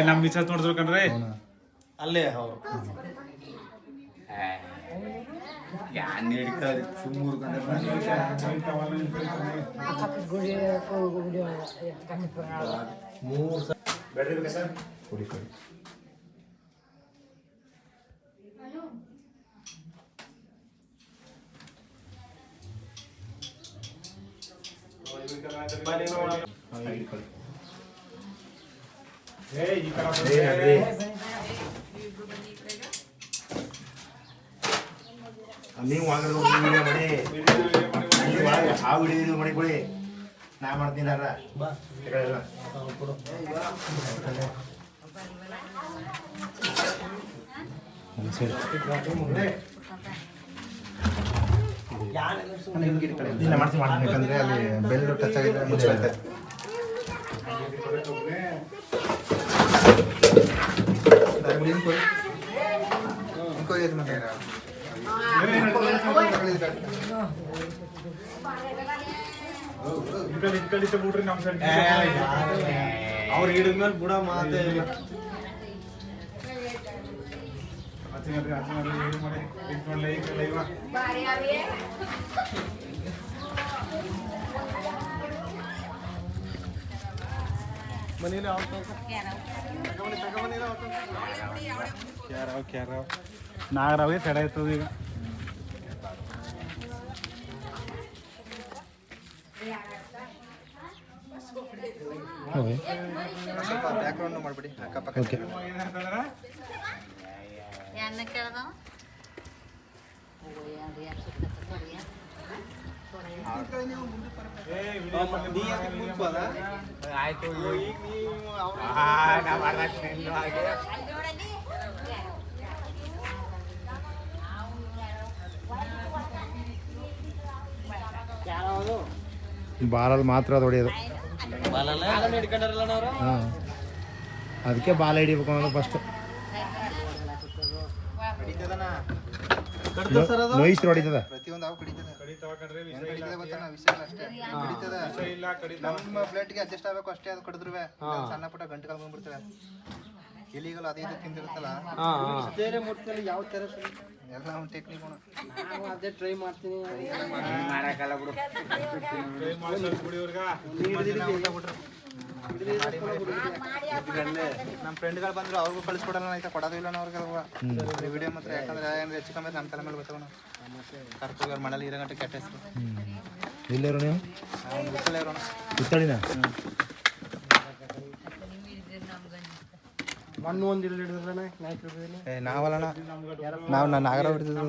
ನಮ್ ಮಿಸಸ್ ನೋಡಿದ್ರು ಕಣ್ರಿ ಅಲ್ಲೇ ಅವರು ನೀವು ಹಾವು ಹಿಡಿದು ಮಾಡಿಕೊಳ್ಳಿ ನಾ ಮಾಡ್ತೀನಿ ಮಾಡ್ಬೇಕಂದ್ರೆ ಅಲ್ಲಿ ಬೆಲ್ಲು ಟಚ್ ಆಗಿದ್ರೆ ಮುಚ್ಚುತ್ತೆ. ಬಿಡ್ರಿ ನಮ್ ಸೈಡ್ ಅವ್ರು ಹಿಡಿದ್ಮೇಲೆ ಬುಡ ಮಾತೇ ಇಲ್ಲ. ಮನೇಲಿ ನಾಗರಾವಿಗೆ ತಡ ಆಯ್ತದ ಈಗ. ಸ್ವಲ್ಪ ಬ್ಯಾಕ್ಗ್ರೌಂಡ್ ಮಾಡ್ಬಿಡಿ ಅಕ್ಕಪಕ್ಕ. ಬಾಲಲ್ಲಿ ಮಾತ್ರ ಅದು ಹೊಡೆಯೋದು. ಹಾಂ, ಅದಕ್ಕೆ ಬಾಲ ಹಿಡಿಬೇಕು ಅನ್ನೋದು ಫಸ್ಟ್. ನೋಯಿಸ್ರು ಹೊಡಿತದ ಪ್ರತಿಯೊಂದು ಅವು ಕಡಿತದ. ನಮ್ಮ ಪ್ಲೇಟ್ಗೆ ಅಡ್ಜಸ್ಟ್ ಆಗಬೇಕು ಅಷ್ಟೇ. ಅದು ಕಡಿದ್ರು ಸಣ್ಣ ಪುಟ್ಟ ಗಂಟು ಕಳ್ಕೊಂಡ್ಬಿಡ್ತವೆ. ಇಲಿಗಳು ಅದೇ ಇದು ತಿಂದಿರುತ್ತಲ್ಲ, ಯಾವ ಥರ ಎಲ್ಲ ಒಂದು ಟೆಕ್ನಿಕ್ ಅದೇ ಟ್ರೈ ಮಾಡ್ತೀನಿ. ನಮ್ಮ ಫ್ರೆಂಡ್ಗಳು ಬಂದ್ರು ಅವ್ರಿಗೂ ಕಳಿಸ್ಕೊಡಲ್ಲ ಆಯ್ತಾ, ಕೊಡೋದು ಇಲ್ಲ ಅವ್ರಿಗೆ ವಿಡಿಯೋ ಮಾತ್ರ. ಯಾಕಂದ್ರೆ ಏನಾದ್ರು ಹೆಚ್ಚು ಕಮ್ಮಿ ನಮ್ಮ ತಲೆ ಮೇಲೆ ಬರ್ತಾವ. ಕರ್ಕೋಗಿ ಮನೇಲಿ ಇರೋ ಗಂಟೆ ಕೆಟ್ಟ ಹೆಸರು. ಇಲ್ಲೇರೋ ನೀವು ಇರೋಣ ಇತ್ತಳಿನ ಮಣ್ಣು ಒಂದು ನಾವಲ್ಲ, ನಾವು ನನ್ನ ನಾಗರ ಹಿಡಿದಿದ್ದು.